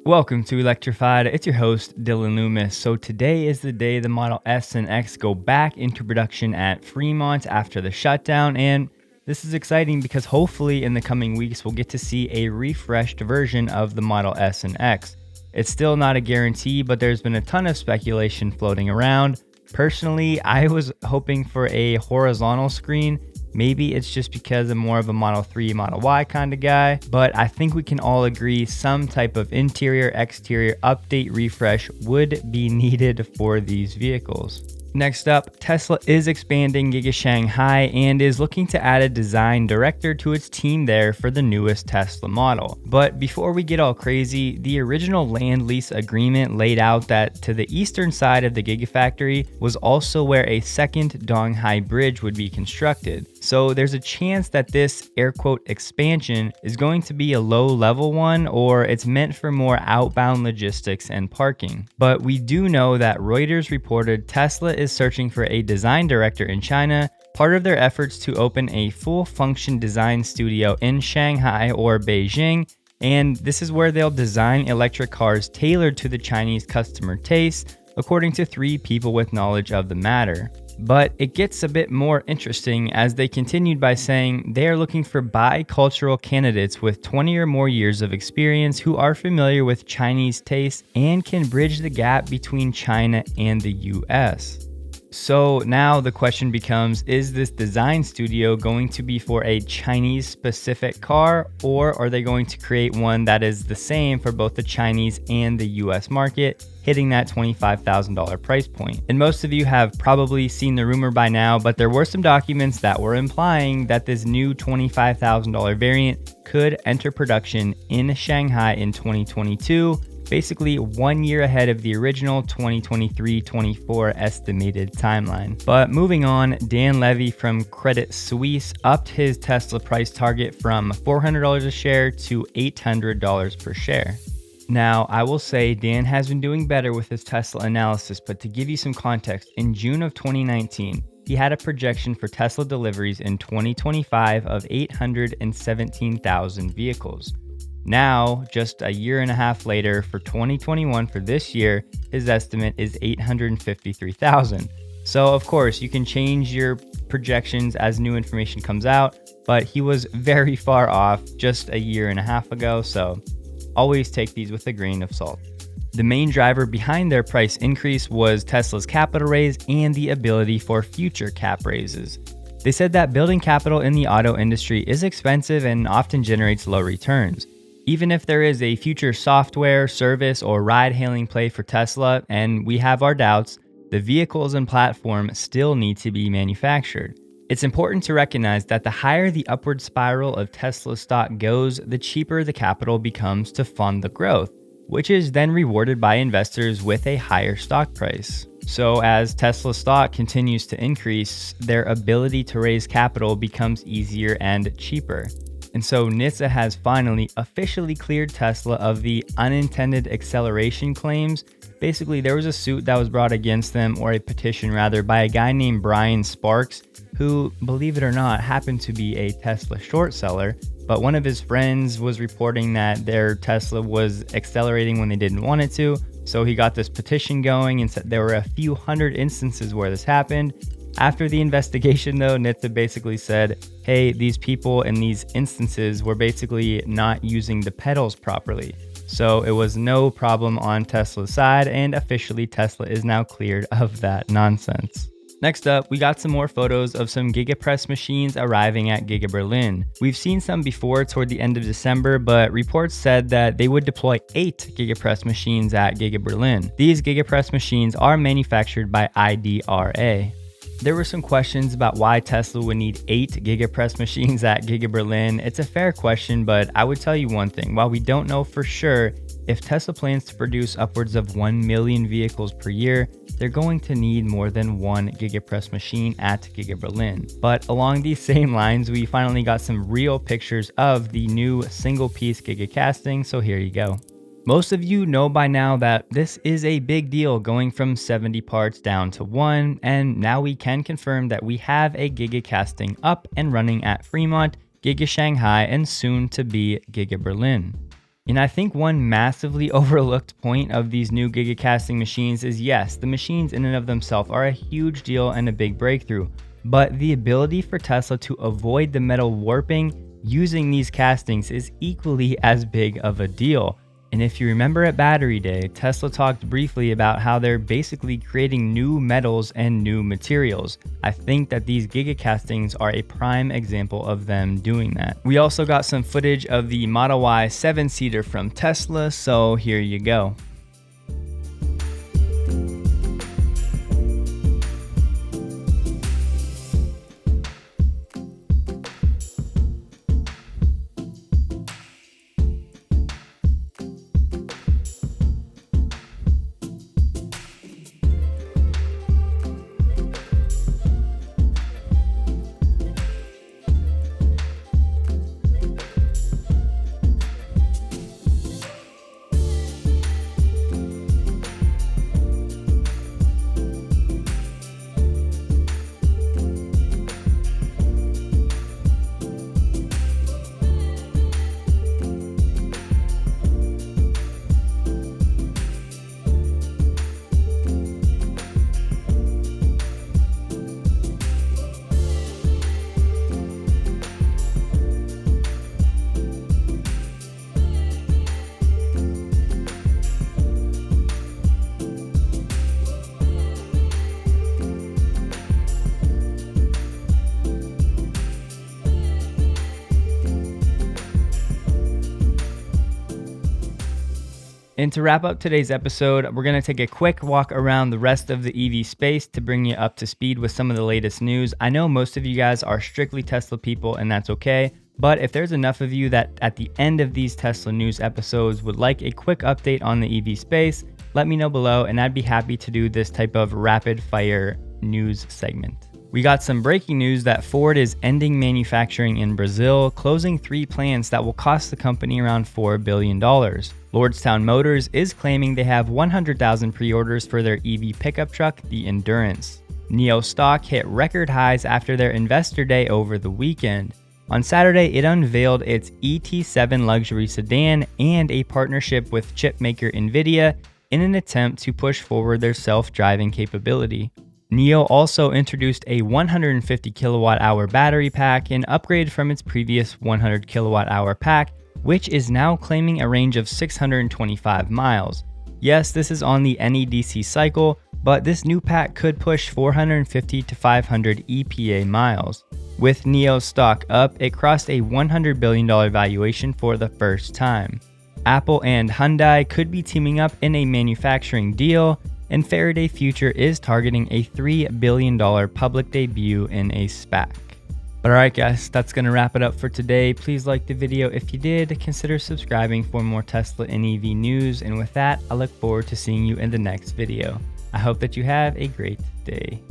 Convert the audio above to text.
Welcome to Electrified. It's your host, Dylan Loomis. So today is the day the Model S and X go back into production at Fremont after the shutdown, and this is exciting because hopefully in the coming weeks we'll get to see a refreshed version of the Model S and X. It's still not a guarantee, but there's been a ton of speculation floating around. Personally, I was hoping for a horizontal screen. Maybe it's just because I'm more of a Model 3, Model Y kind of guy, but I think we can all agree some type of interior, exterior update refresh would be needed for these vehicles. Next up, Tesla is expanding Giga Shanghai and is looking to add a design director to its team there for the newest Tesla model. But before we get all crazy, the original land lease agreement laid out that to the eastern side of the Gigafactory was also where a second Donghai bridge would be constructed. So there's a chance that this air quote expansion is going to be a low level one, or it's meant for more outbound logistics and parking. But we do know that Reuters reported Tesla is searching for a design director in China, part of their efforts to open a full function design studio in Shanghai or Beijing. And this is where they'll design electric cars tailored to the Chinese customer taste, according to 3 people with knowledge of the matter. But it gets a bit more interesting as they continued by saying they are looking for bicultural candidates with 20 or more years of experience who are familiar with Chinese tastes and can bridge the gap between China and the US. So now the question becomes, is this design studio going to be for a Chinese specific car, or are they going to create one that is the same for both the Chinese and the US market, hitting that $25,000 price point? And most of you have probably seen the rumor by now, but there were some documents that were implying that this new $25,000 variant could enter production in Shanghai in 2022, basically 1 year ahead of the original 2023-24 estimated timeline. But moving on, Dan Levy from Credit Suisse upped his Tesla price target from $400 a share to $800 per share. Now, I will say Dan has been doing better with his Tesla analysis, but to give you some context, in June of 2019, he had a projection for Tesla deliveries in 2025 of 817,000 vehicles. Now, just a year and a half later, for 2021, for this year, his estimate is 853,000. So of course, you can change your projections as new information comes out, but he was very far off just a year and a half ago, so always take these with a grain of salt. The main driver behind their price increase was Tesla's capital raise and the ability for future cap raises. They said that building capital in the auto industry is expensive and often generates low returns. Even if there is a future software, service, or ride-hailing play for Tesla, and we have our doubts, the vehicles and platform still need to be manufactured. It's important to recognize that the higher the upward spiral of Tesla stock goes, the cheaper the capital becomes to fund the growth, which is then rewarded by investors with a higher stock price. So as Tesla stock continues to increase, their ability to raise capital becomes easier and cheaper. And so NHTSA has finally officially cleared Tesla of the unintended acceleration claims. Basically, there was a suit that was brought against them, or a petition rather, by a guy named Brian Sparks, who, believe it or not, happened to be a Tesla short seller. But one of his friends was reporting that their Tesla was accelerating when they didn't want it to. So he got this petition going and said there were a few hundred instances where this happened. After the investigation, though, NHTSA basically said, hey, these people in these instances were basically not using the pedals properly. So it was no problem on Tesla's side, and officially Tesla is now cleared of that nonsense. Next up, we got some more photos of some GigaPress machines arriving at Giga Berlin. We've seen some before toward the end of December, but reports said that they would deploy 8 GigaPress machines at Giga Berlin. These GigaPress machines are manufactured by IDRA. There were some questions about why Tesla would need 8 GigaPress machines at Giga Berlin. It's a fair question, but I would tell you one thing. While we don't know for sure if Tesla plans to produce upwards of 1 million vehicles per year, they're going to need more than 1 GigaPress machine at Giga Berlin. But along these same lines, we finally got some real pictures of the new single-piece Giga Castings, so here you go. Most of you know by now that this is a big deal, going from 70 parts down to 1, and now we can confirm that we have a Giga Casting up and running at Fremont, Giga Shanghai, and soon to be Giga Berlin. And I think one massively overlooked point of these new Giga Casting machines is, yes, the machines in and of themselves are a huge deal and a big breakthrough, but the ability for Tesla to avoid the metal warping using these castings is equally as big of a deal. And if you remember at Battery Day, Tesla talked briefly about how they're basically creating new metals and new materials. I think that these Giga Castings are a prime example of them doing that. We also got some footage of the Model Y 7-seater from Tesla, so here you go. And to wrap up today's episode, we're going to take a quick walk around the rest of the EV space to bring you up to speed with some of the latest news. I know most of you guys are strictly Tesla people, and that's okay. But if there's enough of you that at the end of these Tesla news episodes would like a quick update on the EV space, let me know below, and I'd be happy to do this type of rapid fire news segment. We got some breaking news that Ford is ending manufacturing in Brazil, closing 3 plants that will cost the company around $4 billion. Lordstown Motors is claiming they have 100,000 pre-orders for their EV pickup truck, the Endurance. NIO stock hit record highs after their investor day over the weekend. On Saturday, it unveiled its ET7 luxury sedan and a partnership with chipmaker NVIDIA in an attempt to push forward their self-driving capability. NIO also introduced a 150 kilowatt-hour battery pack, an upgrade from its previous 100 kilowatt-hour pack, which is now claiming a range of 625 miles. Yes, this is on the NEDC cycle, but this new pack could push 450 to 500 EPA miles. With NIO stock up, it crossed a $100 billion valuation for the first time. Apple and Hyundai could be teaming up in a manufacturing deal, and Faraday Future is targeting a $3 billion public debut in a SPAC. But alright guys, that's going to wrap it up for today. Please like the video if you did, consider subscribing for more Tesla and EV news, and with that, I look forward to seeing you in the next video. I hope that you have a great day.